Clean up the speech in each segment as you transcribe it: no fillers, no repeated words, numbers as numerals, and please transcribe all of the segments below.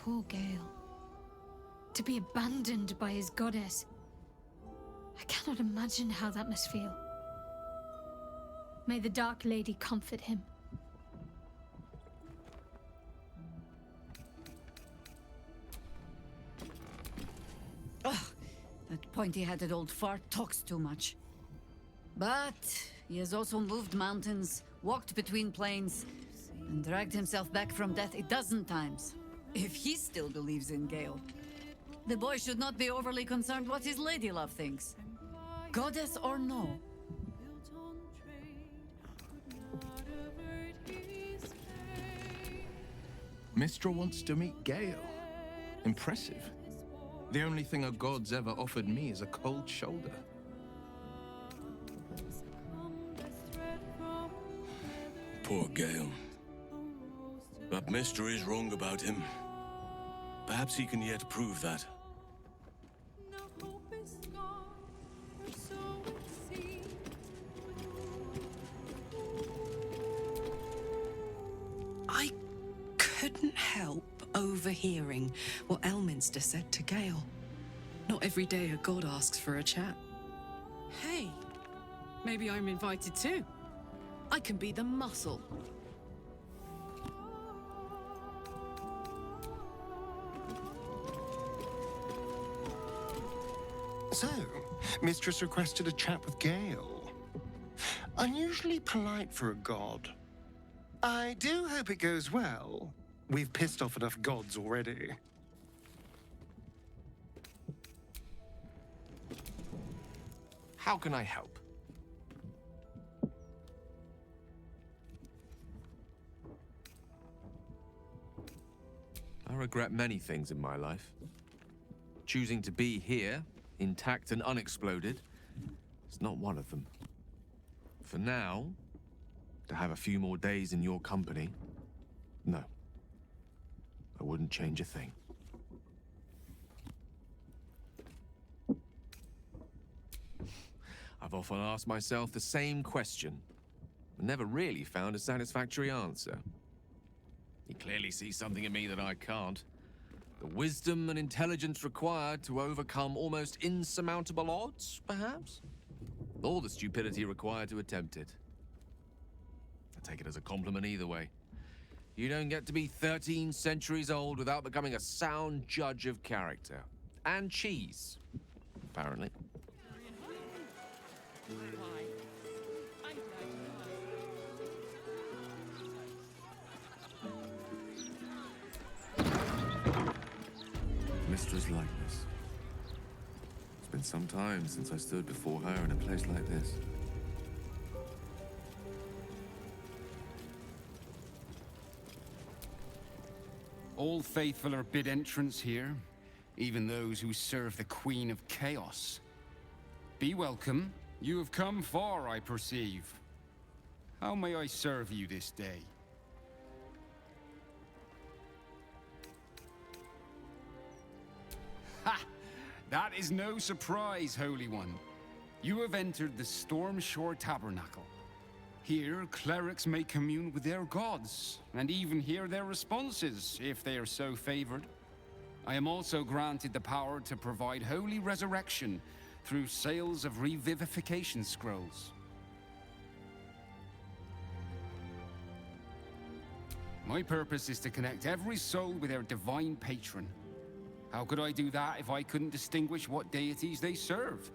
Poor Gale. To be abandoned by his goddess. I cannot imagine how that must feel. May the Dark Lady comfort him. Ugh, that pointy-headed old fart talks too much. But he has also moved mountains, walked between plains, and dragged himself back from death a dozen times. If he still believes in Gale, the boy should not be overly concerned what his ladylove thinks. Goddess or no. Mystra wants to meet Gale. Impressive. The only thing a god's ever offered me is a cold shoulder. Poor Gale. But Mystra is wrong about him. Perhaps he can yet prove that. I couldn't help overhearing what Elminster said to Gale. Not every day a god asks for a chat. Hey, maybe I'm invited too. I can be the muscle. So, Mistress requested a chat with Gale. Unusually polite for a god. I do hope it goes well. We've pissed off enough gods already. How can I help? I regret many things in my life. Choosing to be here, intact and unexploded, is not one of them. For now, to have a few more days in your company, no. I wouldn't change a thing. I've often asked myself the same question, but never really found a satisfactory answer. You clearly see something in me that I can't. The wisdom and intelligence required to overcome almost insurmountable odds, perhaps? Or the stupidity required to attempt it. I take it as a compliment either way. You don't get to be 13 centuries old without becoming a sound judge of character. And cheese, apparently. Mystra's likeness. It's been some time since I stood before her in a place like this. All faithful are bid entrance here, even those who serve the Queen of Chaos. Be welcome. You have come far, I perceive. How may I serve you this day? Ha! That is no surprise, Holy One. You have entered the Stormshore Tabernacle. Here, clerics may commune with their gods, and even hear their responses, if they are so favored. I am also granted the power to provide holy resurrection through sales of revivification scrolls. My purpose is to connect every soul with their divine patron. How could I do that if I couldn't distinguish what deities they serve?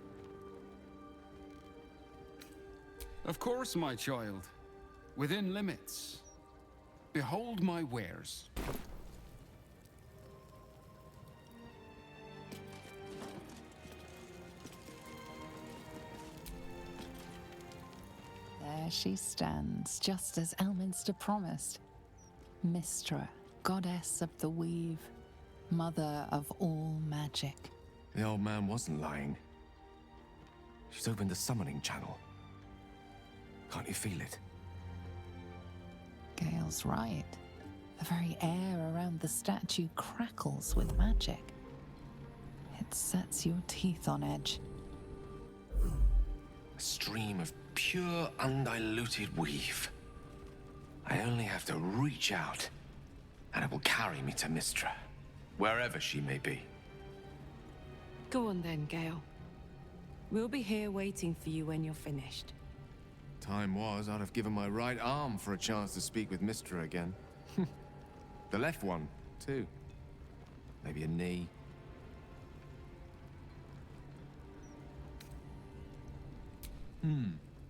Of course, my child. Within limits. Behold my wares. There she stands, just as Elminster promised. Mystra, goddess of the weave, mother of all magic. The old man wasn't lying. She's opened the summoning channel. Can't you feel it? Gale's right. The very air around the statue crackles with magic. It sets your teeth on edge. A stream of pure, undiluted weave. I only have to reach out, and it will carry me to Mystra. wherever she may be. Go on then, Gale. We'll be here waiting for you when you're finished. Time was, I'd have given my right arm for a chance to speak with Mystra again. The left one, too. Maybe a knee.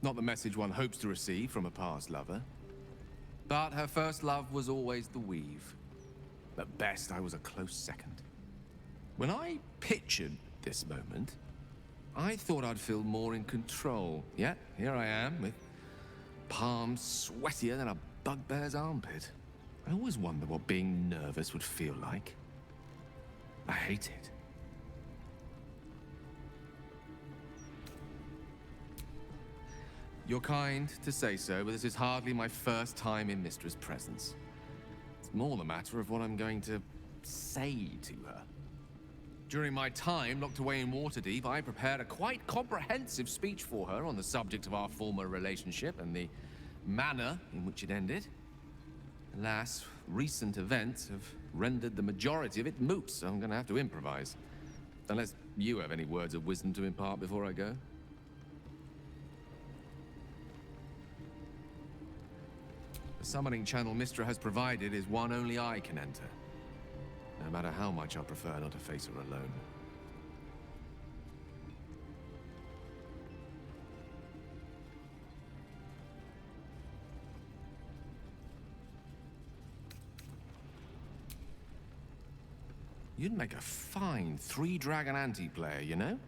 Not the message one hopes to receive from a past lover. But her first love was always the weave. At best, I was a close second. When I pictured this moment, I thought I'd feel more in control. Yet, here I am, with palms sweatier than a bugbear's armpit. I always wondered what being nervous would feel like. I hate it. You're kind to say so, but this is hardly my first time in Mystra's presence. It's more the matter of what I'm going to say to her. During my time locked away in Waterdeep, I prepared a quite comprehensive speech for her on the subject of our former relationship and the manner in which it ended. Alas, recent events have rendered the majority of it moot, so I'm going to have to improvise. Unless you have any words of wisdom to impart before I go. The summoning channel Mystra has provided is one only I can enter. No matter how much I prefer not to face her alone. You'd make a fine three-dragon anti-player, you know?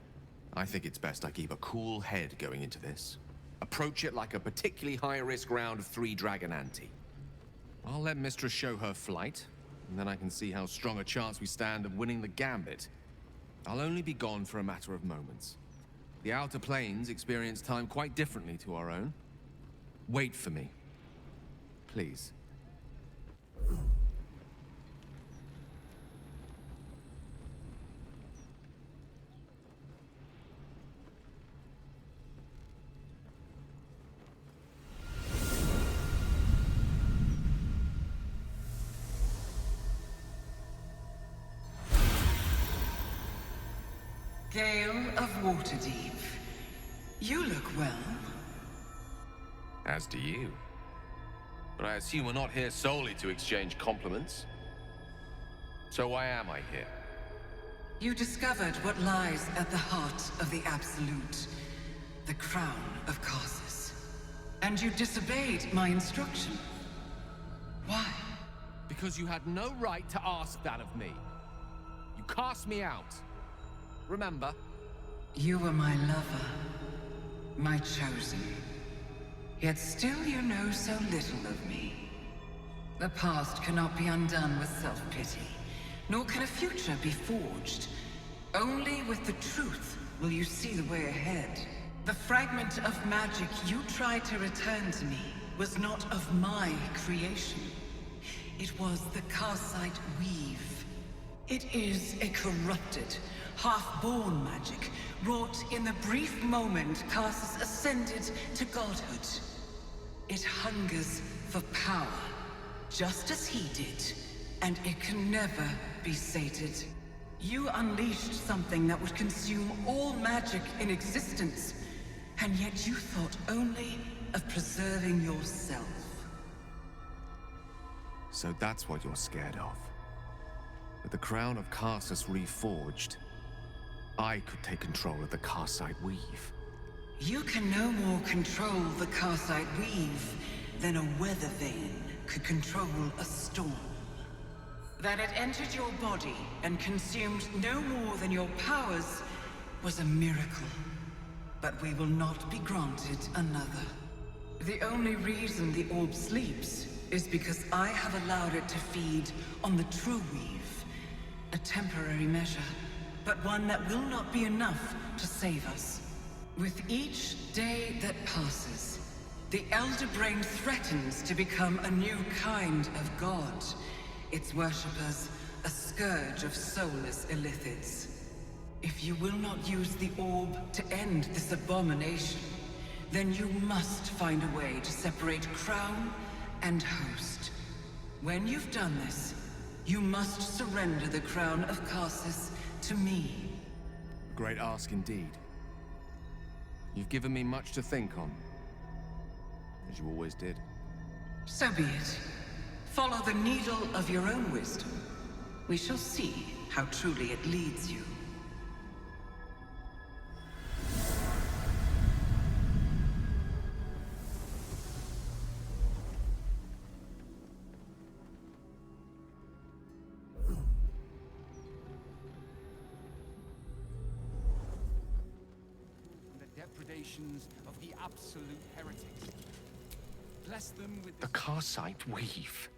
I think it's best I keep a cool head going into this. Approach it like a particularly high-risk round of three-dragon ante. I'll let Mystra show her flight, and then I can see how strong a chance we stand of winning the gambit. I'll only be gone for a matter of moments. The Outer Planes experience time quite differently to our own. Wait for me. Please. Gale of Waterdeep. You look well. As do you. But I assume we're not here solely to exchange compliments. So why am I here? You discovered what lies at the heart of the Absolute, the crown of Karsus. And you disobeyed my instruction. Why? Because you had no right to ask that of me. You cast me out. Remember? You were my lover, my chosen. Yet still you know so little of me. The past cannot be undone with self-pity, nor can a future be forged. Only with the truth will you see the way ahead. The fragment of magic you tried to return to me was not of my creation. It was the Karsite weave. It is a corrupted, half-born magic, wrought in the brief moment Karsus ascended to godhood. It hungers for power, just as he did, and it can never be sated. You unleashed something that would consume all magic in existence, and yet you thought only of preserving yourself. So that's what you're scared of. With the crown of Karsus reforged, I could take control of the Karsite weave. You can no more control the Karsite weave than a weather vane could control a storm. That it entered your body and consumed no more than your powers was a miracle. But we will not be granted another. The only reason the orb sleeps is because I have allowed it to feed on the true weave. A temporary measure, but one that will not be enough to save us. With each day that passes, the Elder Brain threatens to become a new kind of god. Its worshippers, a scourge of soulless illithids. If you will not use the orb to end this abomination, then you must find a way to separate crown and host. When you've done this, You must surrender the crown of Karsus to me. Great ask indeed. You've given me much to think on, as you always did. So be it. Follow the needle of your own wisdom. We shall see how truly it leads you. The depredations of the absolute heretics. Bless them with The Karsite Weave.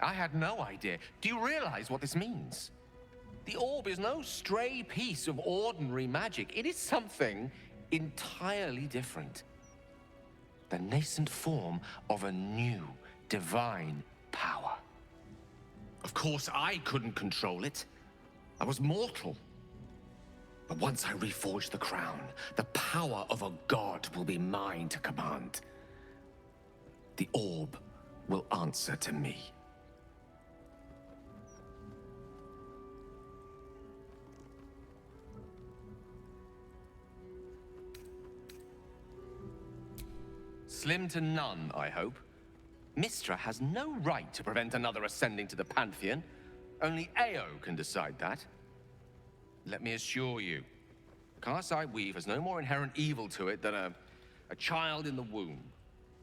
I had no idea. Do you realize what this means? The orb is no stray piece of ordinary magic. It is something entirely different. The nascent form of a new divine power. Of course, I couldn't control it. I was mortal. But once I reforge the crown, the power of a god will be mine to command. The orb will answer to me. Slim to none, I hope. Mystra has no right to prevent another ascending to the Pantheon. Only Ao can decide that. Let me assure you, Karsite Weave has no more inherent evil to it than a child in the womb,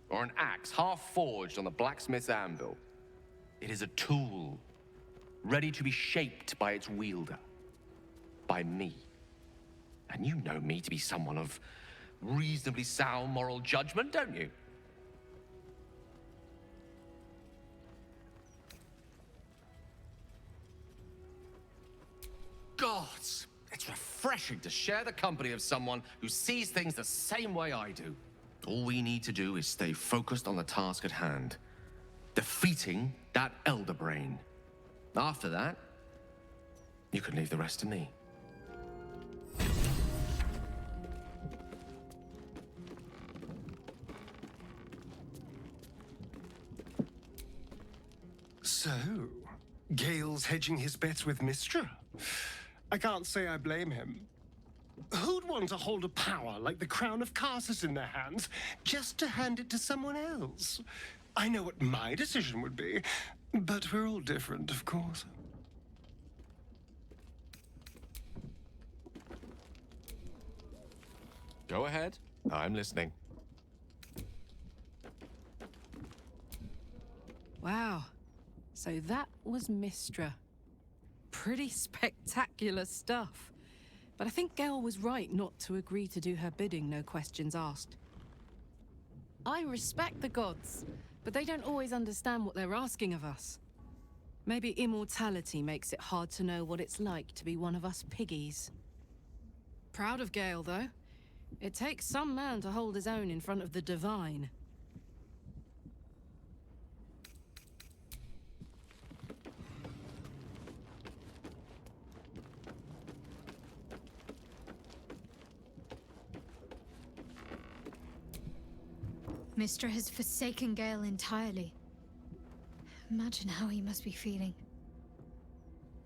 or an axe half forged on the blacksmith's anvil. It is a tool, ready to be shaped by its wielder, by me. And you know me to be someone of reasonably sound moral judgment, don't you? Gods, it's refreshing to share the company of someone who sees things the same way I do. All we need to do is stay focused on the task at hand. Defeating that Elder Brain. After that, you can leave the rest to me. So, Gale's hedging his bets with Mystra? I can't say I blame him. Who'd want to hold a power like the crown of Karsus in their hands just to hand it to someone else? I know what my decision would be, but we're all different, of course. Go ahead. I'm listening. Wow. So that was Mystra. Pretty spectacular stuff. But I think Gale was right not to agree to do her bidding, no questions asked. I respect the gods, but they don't always understand what they're asking of us. Maybe immortality makes it hard to know what it's like to be one of us piggies. Proud of Gale, though. It takes some man to hold his own in front of the divine. Mystra has forsaken Gale entirely. Imagine how he must be feeling.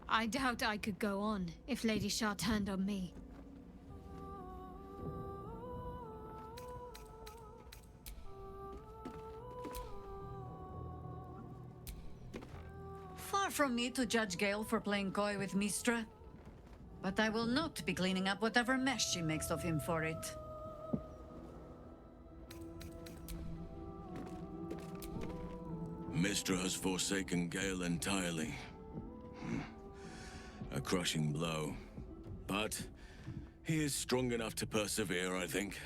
I doubt I could go on if Lady Shah turned on me. Far from me to judge Gale for playing coy with Mystra. But I will not be cleaning up whatever mess she makes of him for it. Mystra has forsaken Gale entirely. A crushing blow. But he is strong enough to persevere, I think.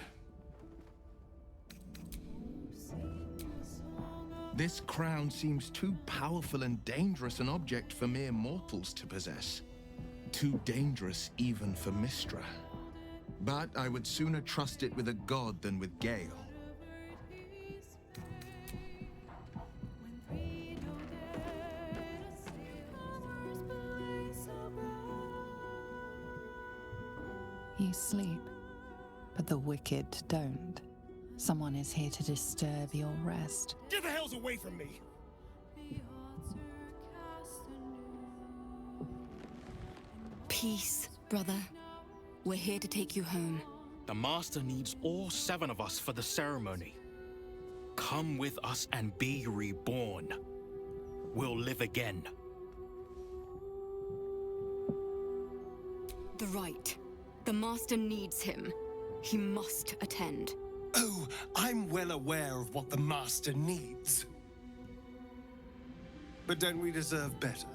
This crown seems too powerful and dangerous an object for mere mortals to possess. Too dangerous even for Mystra. But I would sooner trust it with a god than with Gale. You sleep, but the wicked don't. Someone is here to disturb your rest. Get the hells away from me! Peace, brother. We're here to take you home. The Master needs all 7 of us for the ceremony. Come with us and be reborn. We'll live again. The rite. The Master needs him. He must attend. Oh, I'm well aware of what the Master needs. But don't we deserve better?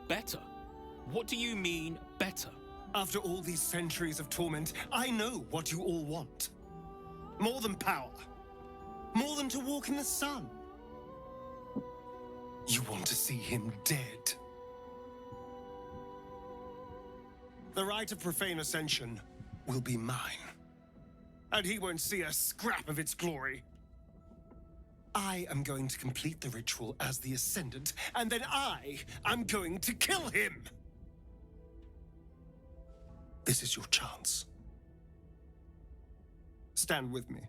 Better? What do you mean, better? After all these centuries of torment, I know what you all want. More than power. More than to walk in the sun. You want to see him dead. The rite of profane ascension will be mine. And he won't see a scrap of its glory. I am going to complete the ritual as the Ascendant, and then I am going to kill him! This is your chance. Stand with me.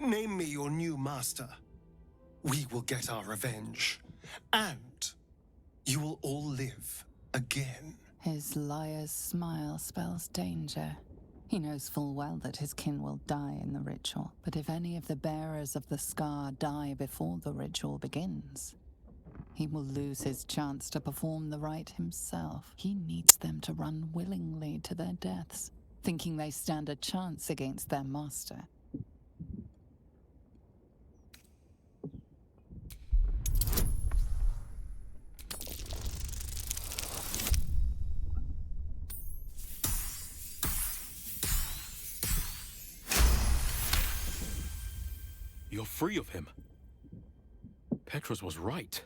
Name me your new master. We will get our revenge. And you will all live again. His liar's smile spells danger. He knows full well that his kin will die in the ritual, but if any of the bearers of the scar die before the ritual begins, he will lose his chance to perform the rite himself. He needs them to run willingly to their deaths, thinking they stand a chance against their master. You're free of him. Petrus was right.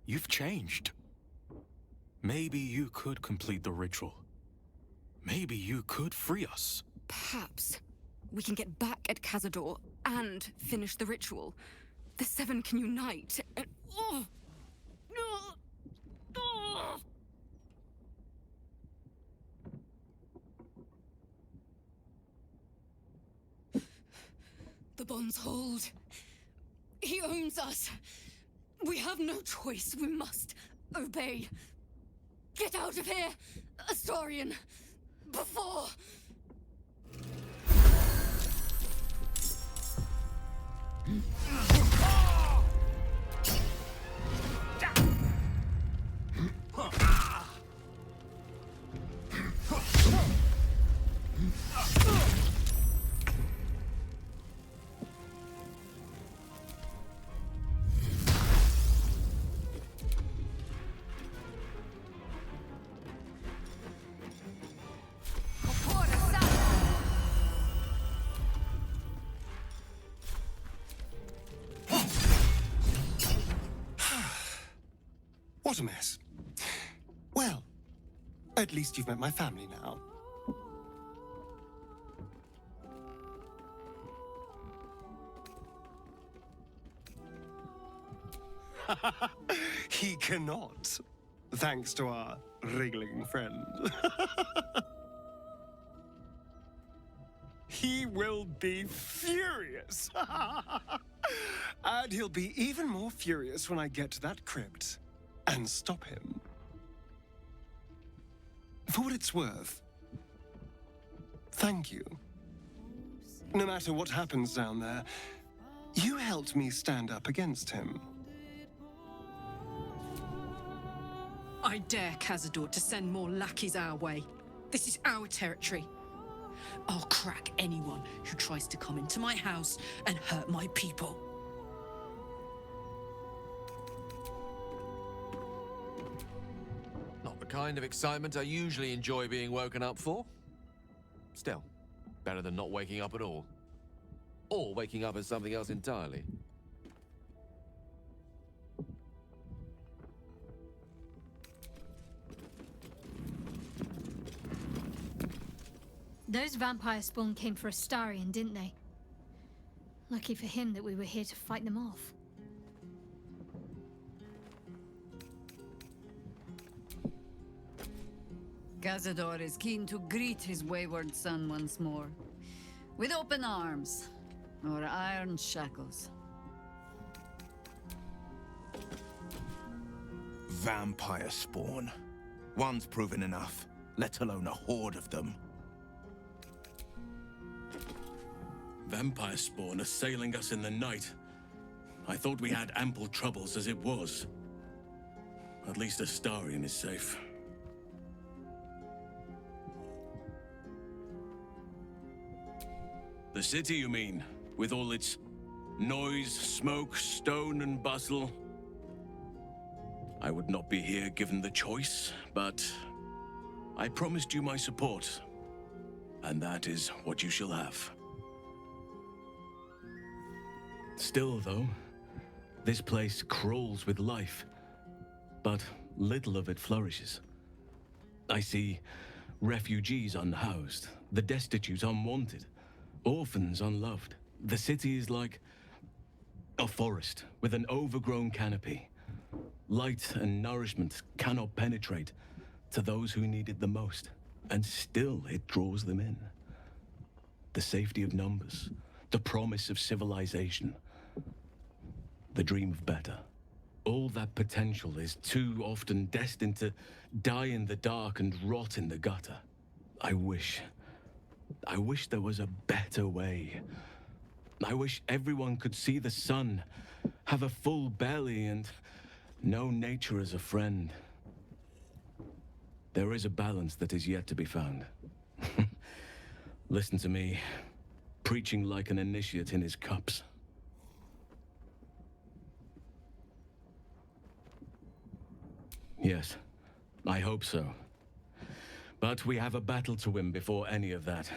You've changed. Maybe you could complete the ritual. Maybe you could free us. Perhaps we can get back at Cazador and finish the ritual. The 7 can unite and... The bonds hold. He owns us. We have no choice. We must obey. Get out of here, Astarion, before... What a mess. Well, at least you've met my family now. He cannot, thanks to our wriggling friend. He will be furious. And he'll be even more furious when I get to that crypt and stop him. For what it's worth, thank you. No matter what happens down there, you helped me stand up against him. I dare Cazador to send more lackeys our way. This is our territory. I'll crack anyone who tries to come into my house and hurt my people. Not the kind of excitement I usually enjoy being woken up for. Still, better than not waking up at all. Or waking up as something else entirely. Those vampire spawn came for Astarion, didn't they? Lucky for him that we were here to fight them off. Cazador is keen to greet his wayward son once more. With open arms, or iron shackles. Vampire spawn. One's proven enough. let alone a horde of them. Vampire spawn assailing us in the night. I thought we had ample troubles as it was. At least Astarion is safe. The city, you mean? With all its noise, smoke, stone, and bustle? I would not be here given the choice, but I promised you my support, and that is what you shall have. Still, though, this place crawls with life, but little of it flourishes. I see refugees unhoused, the destitute unwanted, orphans unloved. The city is like a forest with an overgrown canopy. Light and nourishment cannot penetrate to those who need it the most, and still it draws them in. The safety of numbers, the promise of civilization, the dream of better. All that potential is too often destined to die in the dark and rot in the gutter. I wish there was a better way. I wish everyone could see the sun, have a full belly, and know nature as a friend. There is a balance that is yet to be found. Listen to me, preaching like an initiate in his cups. Yes, I hope so. But we have a battle to win before any of that.